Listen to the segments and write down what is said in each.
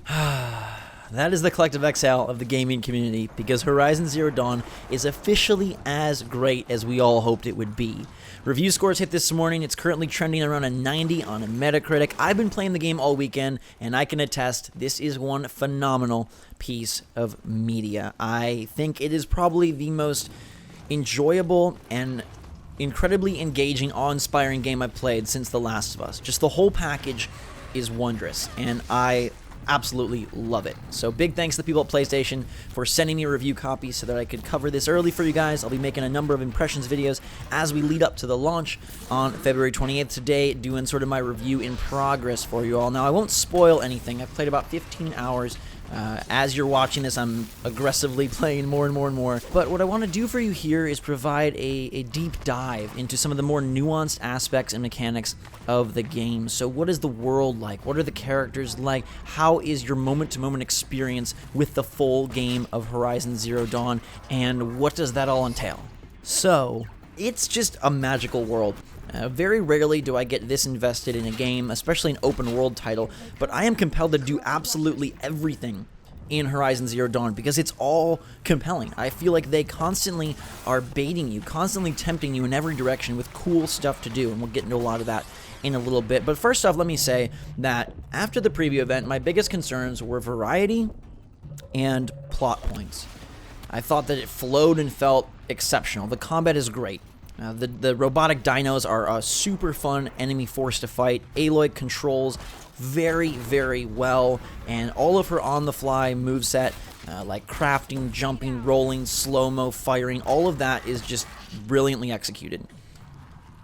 That is the collective exhale of the gaming community, because Horizon Zero Dawn is officially as great as we all hoped it would be. Review scores hit this morning. It's currently trending around a 90 on a Metacritic. I've been playing the game all weekend, and I can attest this is one phenomenal piece of media. I think it is probably the most enjoyable and incredibly engaging, awe-inspiring game I've played since The Last of Us. Just the whole package is wondrous, and I absolutely love it. So big thanks to the people at PlayStation for sending me a review copy so that I could cover this early for you guys. I'll be making a number of impressions videos as we lead up to the launch on February 28th today, doing sort of my review in progress for you all. Now, I won't spoil anything. I've played about 15 hours. As you're watching this, I'm aggressively playing more and more and more. But what I want to do for you here is provide a deep dive into some of the more nuanced aspects and mechanics of the game. So what is the world like? What are the characters like? How is your moment-to-moment experience with the full game of Horizon Zero Dawn? And what does that all entail? So, it's just a magical world. Very rarely do I get this invested in a game, especially an open world title, but I am compelled to do absolutely everything in Horizon Zero Dawn because it's all compelling. I feel like they constantly are baiting you, constantly tempting you in every direction with cool stuff to do, and we'll get into a lot of that in a little bit. But first off, let me say that after the preview event, my biggest concerns were variety and plot points. I thought that it flowed and felt exceptional. The combat is great. The robotic dinos are a super fun enemy force to fight. Aloy controls very, very well, and all of her on-the-fly moveset, like crafting, jumping, rolling, slow-mo, firing, all of that is just brilliantly executed.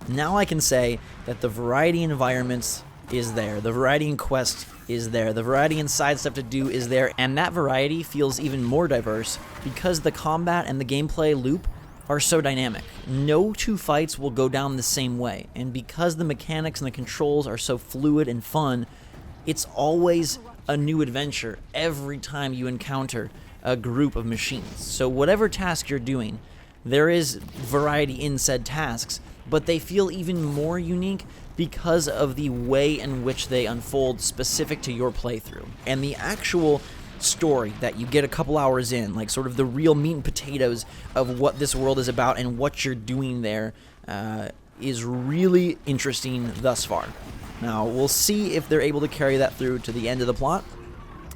Now I can say that the variety in environments is there, the variety in quests is there, the variety in side stuff to do is there, and that variety feels even more diverse because the combat and the gameplay loop are so dynamic. No two fights will go down the same way, and because the mechanics and the controls are so fluid and fun, it's always a new adventure every time you encounter a group of machines. So whatever task you're doing, there is variety in said tasks, but they feel even more unique because of the way in which they unfold specific to your playthrough. And the actual story that you get a couple hours in, like sort of the real meat and potatoes of what this world is about and what you're doing there, is really interesting thus far. Now, we'll see if they're able to carry that through to the end of the plot,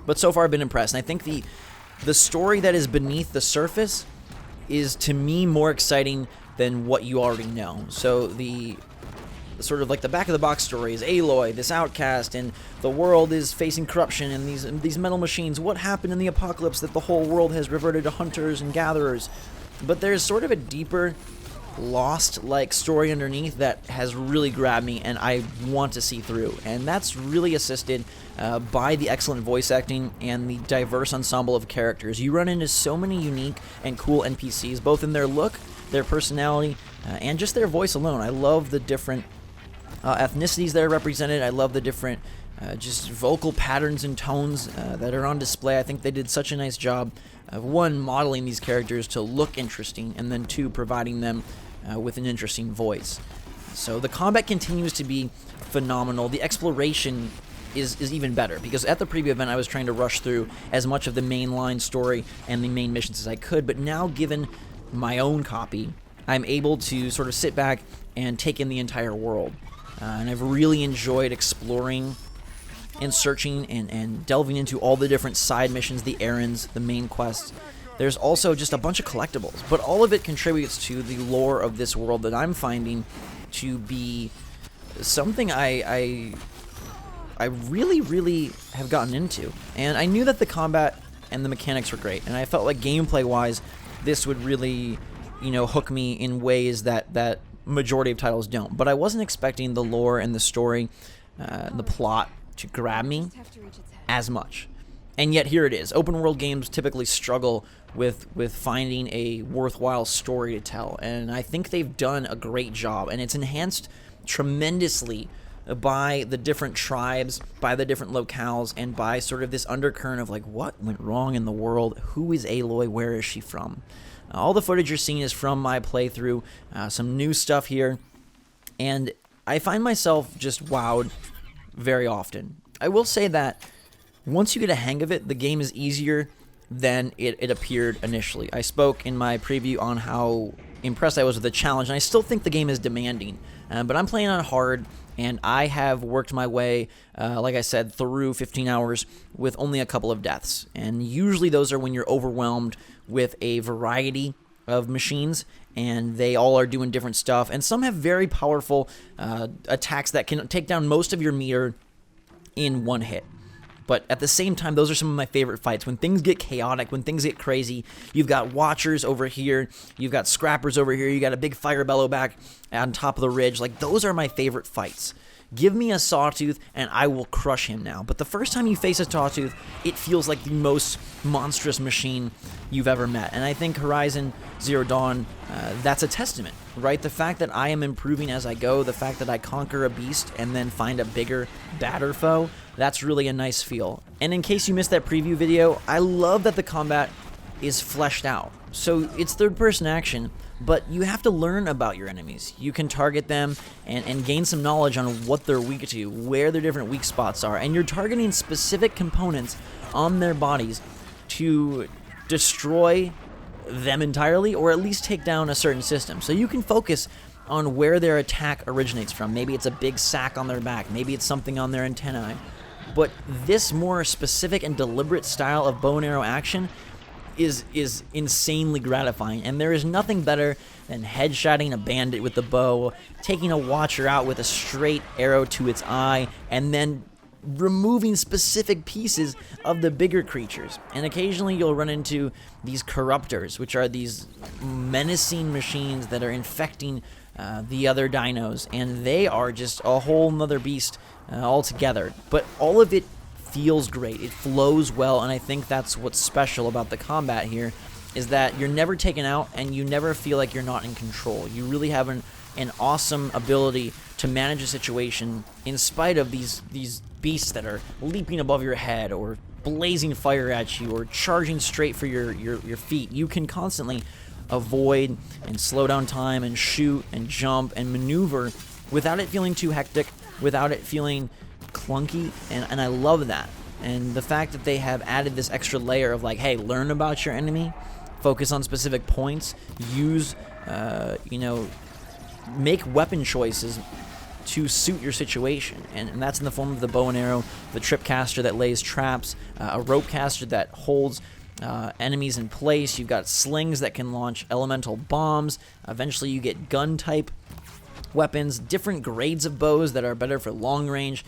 but so far I've been impressed, and I think the story that is beneath the surface is, to me, more exciting than what you already know. So the sort of like the back of the box story is Aloy, this outcast, and the world is facing corruption and these metal machines. What happened in the apocalypse that the whole world has reverted to hunters and gatherers? But there's sort of a deeper, Lost-like story underneath that has really grabbed me and I want to see through. And that's really assisted by the excellent voice acting and the diverse ensemble of characters. You run into so many unique and cool NPCs, both in their look, their personality, and just their voice alone. I love the different ethnicities that are represented. I love the different just vocal patterns and tones that are on display. I think they did such a nice job of, one, modeling these characters to look interesting, and then two, providing them with an interesting voice. So the combat continues to be phenomenal. The exploration is even better, because at the preview event I was trying to rush through as much of the mainline story and the main missions as I could, but now, given my own copy, I'm able to sort of sit back and take in the entire world. And I've really enjoyed exploring and searching and delving into all the different side missions, the errands, the main quests. There's also just a bunch of collectibles, but all of it contributes to the lore of this world that I'm finding to be something I really, really have gotten into. And I knew that the combat and the mechanics were great, and I felt like gameplay-wise, this would really, hook me in ways that majority of titles don't. But I wasn't expecting the lore and the story, the plot, to grab me as much. And yet here it is. Open world games typically struggle with finding a worthwhile story to tell, and I think they've done a great job, and it's enhanced tremendously by the different tribes, by the different locales, and by sort of this undercurrent of like, what went wrong in the world? Who is Aloy? Where is she from? All the footage you're seeing is from my playthrough, some new stuff here, and I find myself just wowed very often. I will say that Once you get a hang of it, the game is easier than it appeared initially. I spoke in my preview on how impressed I was with the challenge, and I still think the game is demanding, but I'm playing on hard, and I have worked my way, like I said, through 15 hours with only a couple of deaths, and usually those are when you're overwhelmed with a variety of machines, and they all are doing different stuff, and some have very powerful attacks that can take down most of your meter in one hit. But at the same time, those are some of my favorite fights. When things get chaotic, when things get crazy, you've got Watchers over here, you've got Scrappers over here, you got a big Fire Bellow back on top of the ridge. Like, those are my favorite fights. Give me a Sawtooth, and I will crush him now. But the first time you face a Sawtooth, it feels like the most monstrous machine you've ever met. And I think Horizon Zero Dawn, that's a testament, right? The fact that I am improving as I go, the fact that I conquer a beast and then find a bigger, badder foe, that's really a nice feel. And in case you missed that preview video, I love that the combat is fleshed out. So it's third-person action, but you have to learn about your enemies. You can target them and gain some knowledge on what they're weak to, where their different weak spots are, and you're targeting specific components on their bodies to destroy them entirely, or at least take down a certain system. So you can focus on where their attack originates from. Maybe it's a big sack on their back, maybe it's something on their antennae. But this more specific and deliberate style of bow and arrow action is insanely gratifying, and there is nothing better than headshotting a bandit with the bow, taking a Watcher out with a straight arrow to its eye, and then removing specific pieces of the bigger creatures. And occasionally you'll run into these corruptors, which are these menacing machines that are infecting the other dinos, and they are just a whole nother beast altogether. But all of it feels great, it flows well, and I think that's what's special about the combat here, is that you're never taken out and you never feel like you're not in control. You really have an awesome ability to manage a situation in spite of these beasts that are leaping above your head or blazing fire at you or charging straight for your feet. You can constantly avoid and slow down time and shoot and jump and maneuver without it feeling too hectic, without it feeling clunky, and I love that. And the fact that they have added this extra layer of like, hey, learn about your enemy, focus on specific points, use, make weapon choices to suit your situation, and that's in the form of the bow and arrow, the trip caster that lays traps, a rope caster that holds enemies in place. You've got slings that can launch elemental bombs. Eventually you get gun type weapons, different grades of bows that are better for long range,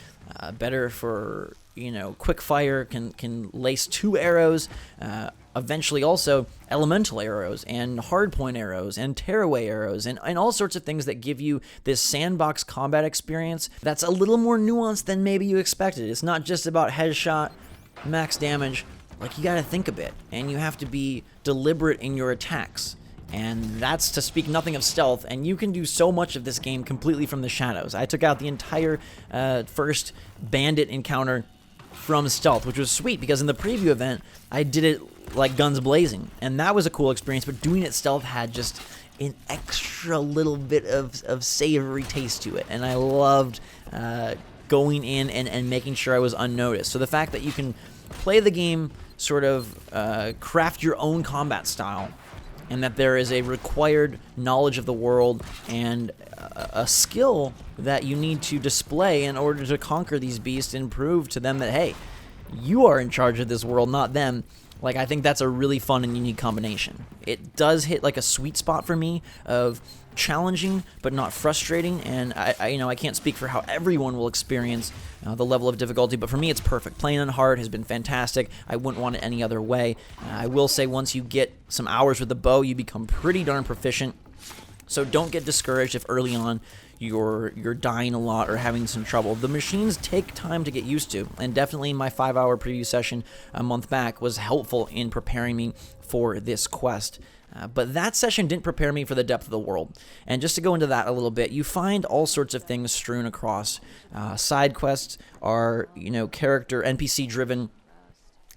better for quick fire, can lace 2 arrows, eventually also elemental arrows and hardpoint arrows and tearaway arrows and all sorts of things that give you this sandbox combat experience that's a little more nuanced than maybe you expected. It's not just about headshot, max damage. Like, you gotta think a bit, and you have to be deliberate in your attacks. And that's to speak nothing of stealth, and you can do so much of this game completely from the shadows. I took out the entire first bandit encounter from stealth, which was sweet, because in the preview event, I did it like guns blazing, and that was a cool experience, but doing it stealth had just an extra little bit of savory taste to it, and I loved going in and making sure I was unnoticed. So the fact that you can play the game, sort of craft your own combat style, and that there is a required knowledge of the world and a skill that you need to display in order to conquer these beasts and prove to them that, hey, you are in charge of this world, not them. Like, I think that's a really fun and unique combination. It does hit like a sweet spot for me of challenging but not frustrating, and I can't speak for how everyone will experience the level of difficulty, but for me it's perfect. Playing on hard has been fantastic. I wouldn't want it any other way. I will say, once you get some hours with the bow, you become pretty darn proficient, so don't get discouraged if early on you're dying a lot or having some trouble. The machines take time to get used to, and definitely my 5-hour preview session a month back was helpful in preparing me for this quest. But that session didn't prepare me for the depth of the world. And just to go into that a little bit, you find all sorts of things strewn across. Side quests are, character NPC driven,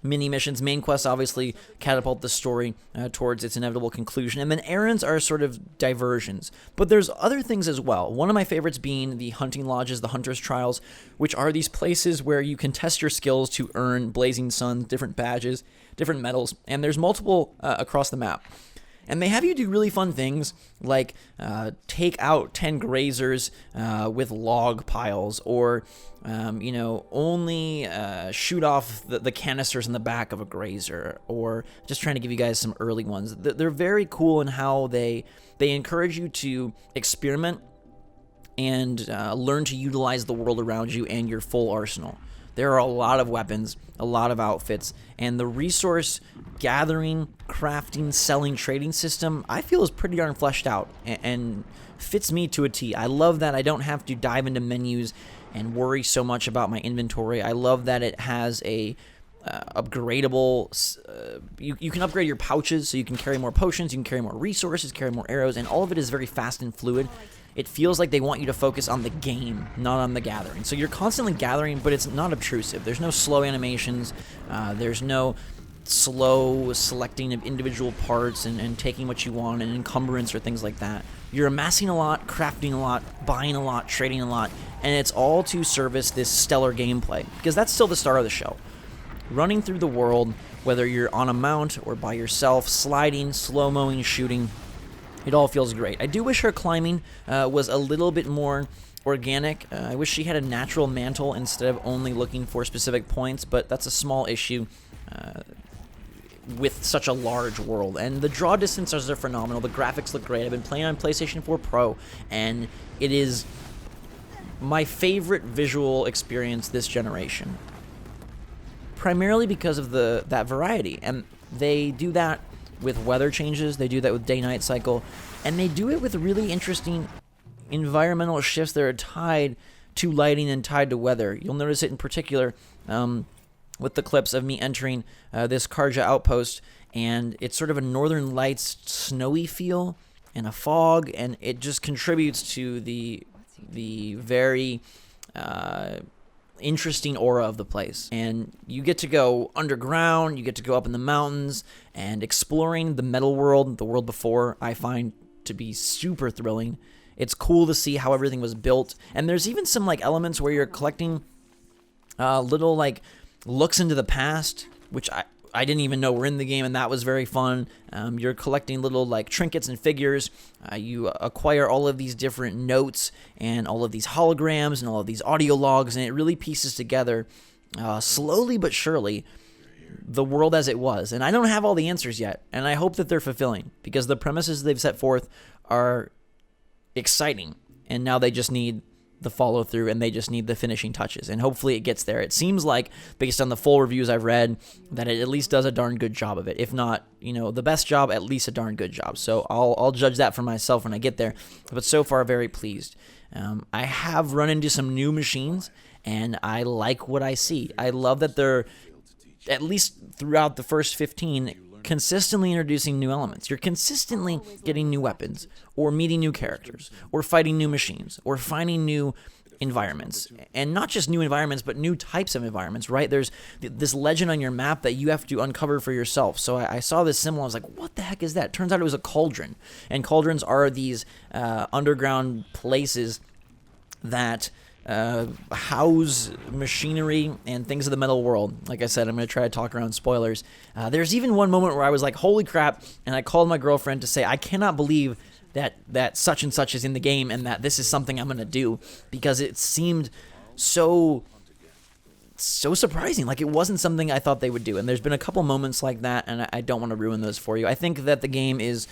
mini missions. Main quests obviously catapult the story towards its inevitable conclusion, and then errands are sort of diversions. But there's other things as well. One of my favorites being the hunting lodges, the Hunter's Trials, which are these places where you can test your skills to earn blazing suns, different badges, different medals, and there's multiple across the map. And they have you do really fun things like take out 10 grazers with log piles, or only shoot off the canisters in the back of a grazer, or just trying to give you guys some early ones. They're very cool in how they encourage you to experiment and learn to utilize the world around you and your full arsenal. There are a lot of weapons, a lot of outfits, and the resource gathering, crafting, selling, trading system, I feel, is pretty darn fleshed out and fits me to a T. I love that I don't have to dive into menus and worry so much about my inventory. I love that it has a upgradable, you can upgrade your pouches so you can carry more potions, you can carry more resources, carry more arrows, and all of it is very fast and fluid. It feels like they want you to focus on the game, not on the gathering. So you're constantly gathering, but it's not obtrusive. There's no slow animations. There's no slow selecting of individual parts and taking what you want and encumbrance or things like that. You're amassing a lot, crafting a lot, buying a lot, trading a lot, and it's all to service this stellar gameplay, because that's still the star of the show. Running through the world, whether you're on a mount or by yourself, sliding, slow-moing, shooting, it all feels great. I do wish her climbing was a little bit more organic. I wish she had a natural mantle instead of only looking for specific points, but that's a small issue with such a large world. And the draw distances are phenomenal. The graphics look great. I've been playing on PlayStation 4 Pro, and it is my favorite visual experience this generation, primarily because of that variety. And they do that with weather changes, they do that with day-night cycle, and they do it with really interesting environmental shifts that are tied to lighting and tied to weather. You'll notice it in particular with the clips of me entering this Karja outpost, and it's sort of a Northern Lights snowy feel and a fog, and it just contributes to the very interesting aura of the place. And you get to go underground, you get to go up in the mountains, and exploring the metal world, the world before, I find to be super thrilling. It's cool to see how everything was built, and there's even some like elements where you're collecting little like looks into the past, which I didn't even know were in the game, and that was very fun. You're collecting little like trinkets and figures. You acquire all of these different notes and all of these holograms and all of these audio logs, and it really pieces together slowly but surely the world as it was. And I don't have all the answers yet, and I hope that they're fulfilling, because the premises they've set forth are exciting, and now they just need the follow through, and they just need the finishing touches, and hopefully it gets there. It seems like, based on the full reviews I've read, that it at least does a darn good job of it. If not, the best job, at least a darn good job. So I'll judge that for myself when I get there, but so far very pleased. I have run into some new machines, and I like what I see. I love that they're, at least throughout the first 15, consistently introducing new elements. You're consistently getting new weapons, or meeting new characters, or fighting new machines, or finding new environments. And not just new environments, but new types of environments, right? There's this legend on your map that you have to uncover for yourself. So I saw this symbol, I was like, what the heck is that? Turns out it was a cauldron. And cauldrons are these underground places that house machinery and things of the metal world. Like I said, I'm going to try to talk around spoilers. There's even one moment where I was like, holy crap, and I called my girlfriend to say, I cannot believe that such and such is in the game, and that this is something I'm going to do, because it seemed so surprising. Like, it wasn't something I thought they would do. And there's been a couple moments like that, and I don't want to ruin those for you. I think that the game is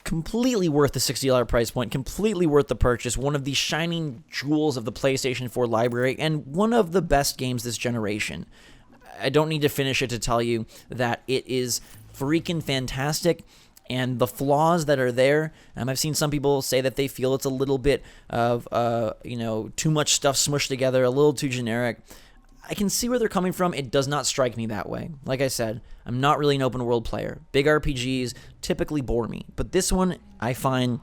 completely worth the $60 price point, completely worth the purchase, one of the shining jewels of the PlayStation 4 library, and one of the best games this generation. I don't need to finish it to tell you that it is freaking fantastic, and the flaws that are there, I've seen some people say that they feel it's a little bit of, too much stuff smushed together, a little too generic. I can see where they're coming from. It does not strike me that way. Like I said, I'm not really an open world player. Big RPGs typically bore me, but this one I find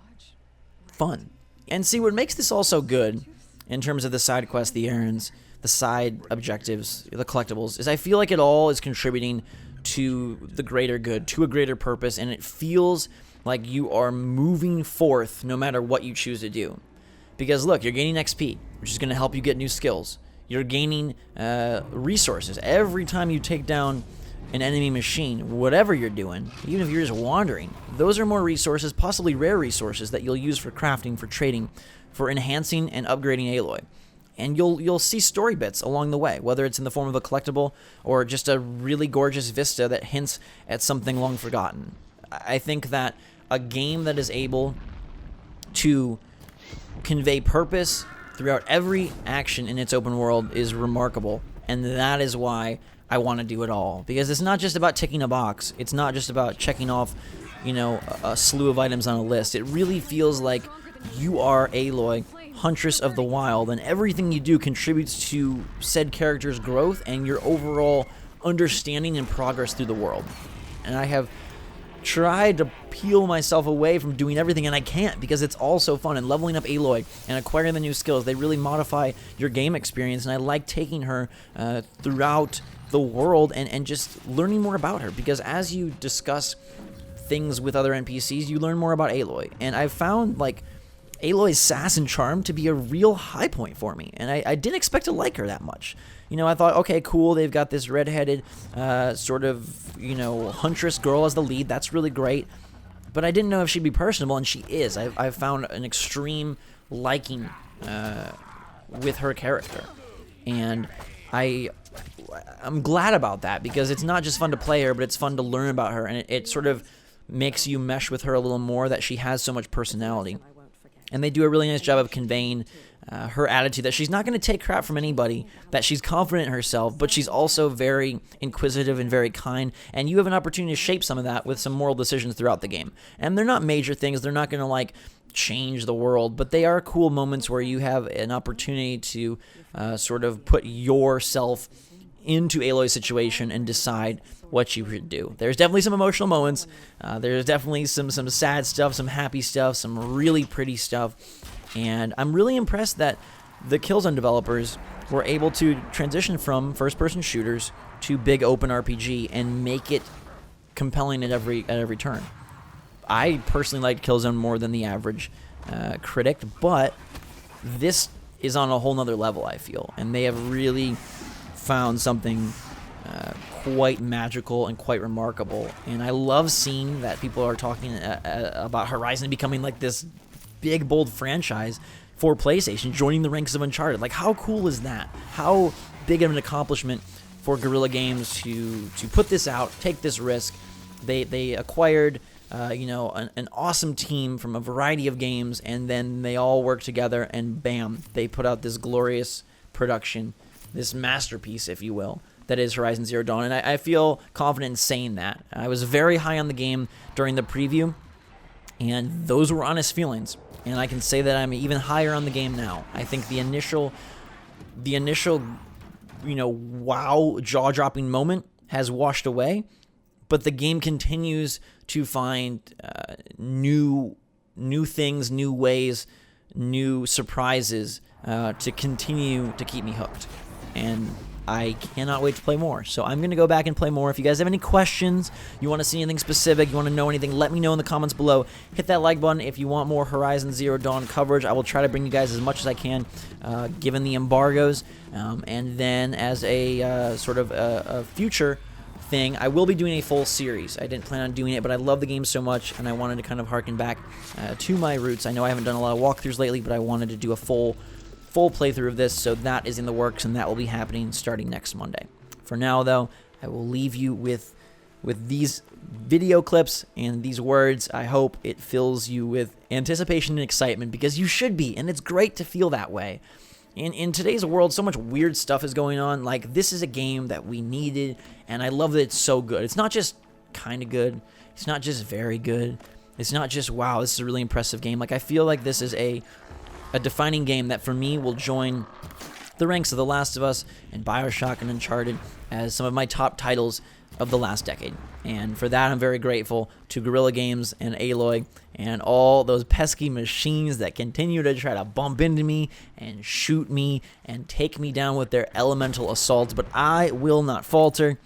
fun. And see, what makes this all so good, in terms of the side quests, the errands, the side objectives, the collectibles, is I feel like it all is contributing to the greater good, to a greater purpose, and it feels like you are moving forth no matter what you choose to do. Because look, you're gaining XP, which is going to help you get new skills. You're gaining resources. Every time you take down an enemy machine, whatever you're doing, even if you're just wandering, those are more resources, possibly rare resources, that you'll use for crafting, for trading, for enhancing and upgrading Aloy. And you'll see story bits along the way, whether it's in the form of a collectible or just a really gorgeous vista that hints at something long forgotten. I think that a game that is able to convey purpose throughout every action in its open world is remarkable, and that is why I want to do it all. Because it's not just about ticking a box. It's not just about checking off, a slew of items on a list. It really feels like you are Aloy, Huntress of the Wild, and everything you do contributes to said character's growth and your overall understanding and progress through the world. And I have tried to peel myself away from doing everything, and I can't, because it's all so fun. And leveling up Aloy and acquiring the new skills, they really modify your game experience, and I like taking her throughout the world and just learning more about her, because as you discuss things with other NPCs, you learn more about Aloy. And I've found, like, Aloy's sass and charm to be a real high point for me, and I didn't expect to like her that much. I thought, okay, cool, they've got this redheaded sort of, huntress girl as the lead. That's really great. But I didn't know if she'd be personable, and she is. I've found an extreme liking with her character. And I'm glad about that, because it's not just fun to play her, but it's fun to learn about her, and it sort of makes you mesh with her a little more, that she has so much personality. And they do a really nice job of conveying her attitude, that she's not going to take crap from anybody, that she's confident in herself, but she's also very inquisitive and very kind, and you have an opportunity to shape some of that with some moral decisions throughout the game. And they're not major things, they're not going to change the world, but they are cool moments where you have an opportunity to sort of put yourself into Aloy's situation and decide what you should do. There's definitely some emotional moments. There's definitely some sad stuff, some happy stuff, some really pretty stuff. And I'm really impressed that the Killzone developers were able to transition from first-person shooters to big open RPG and make it compelling at every turn. I personally liked Killzone more than the average critic, but this is on a whole nother level, I feel. And they have really found something quite magical and quite remarkable. And I love seeing that people are talking about Horizon becoming like this big, bold franchise for PlayStation, joining the ranks of Uncharted. Like, how cool is that? How big of an accomplishment for Guerrilla Games to put this out, take this risk. They acquired an awesome team from a variety of games, and then they all work together, and bam, they put out this glorious production, this masterpiece, if you will, that is Horizon Zero Dawn. And I feel confident in saying that. I was very high on the game during the preview, and those were honest feelings. And I can say that I'm even higher on the game now. I think the initial wow, jaw-dropping moment has washed away, but the game continues to find new things, new ways, new surprises to continue to keep me hooked. And I cannot wait to play more. So I'm going to go back and play more. If you guys have any questions, you want to see anything specific, you want to know anything, let me know in the comments below. Hit that like button if you want more Horizon Zero Dawn coverage. I will try to bring you guys as much as I can, given the embargoes. And then as a sort of a future thing, I will be doing a full series. I didn't plan on doing it, but I love the game so much, and I wanted to kind of harken back to my roots. I know I haven't done a lot of walkthroughs lately, but I wanted to do a full playthrough of this, so that is in the works, and that will be happening starting next Monday. For now, though, I will leave you with these video clips and these words. I hope it fills you with anticipation and excitement, because you should be, and it's great to feel that way. In today's world, so much weird stuff is going on. Like, this is a game that we needed, and I love that it's so good. It's not just kind of good. It's not just very good. It's not just, wow, this is a really impressive game. Like, I feel like this is a defining game that for me will join the ranks of The Last of Us and BioShock and Uncharted as some of my top titles of the last decade. And for that, I'm very grateful to Guerrilla Games and Aloy and all those pesky machines that continue to try to bump into me and shoot me and take me down with their elemental assaults. But I will not falter.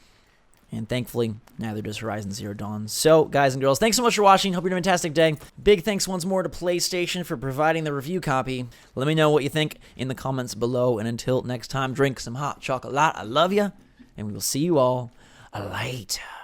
And thankfully, neither does Horizon Zero Dawn. So, guys and girls, thanks so much for watching. Hope you're having a fantastic day. Big thanks once more to PlayStation for providing the review copy. Let me know what you think in the comments below. And until next time, drink some hot chocolate. I love you. And we will see you all later.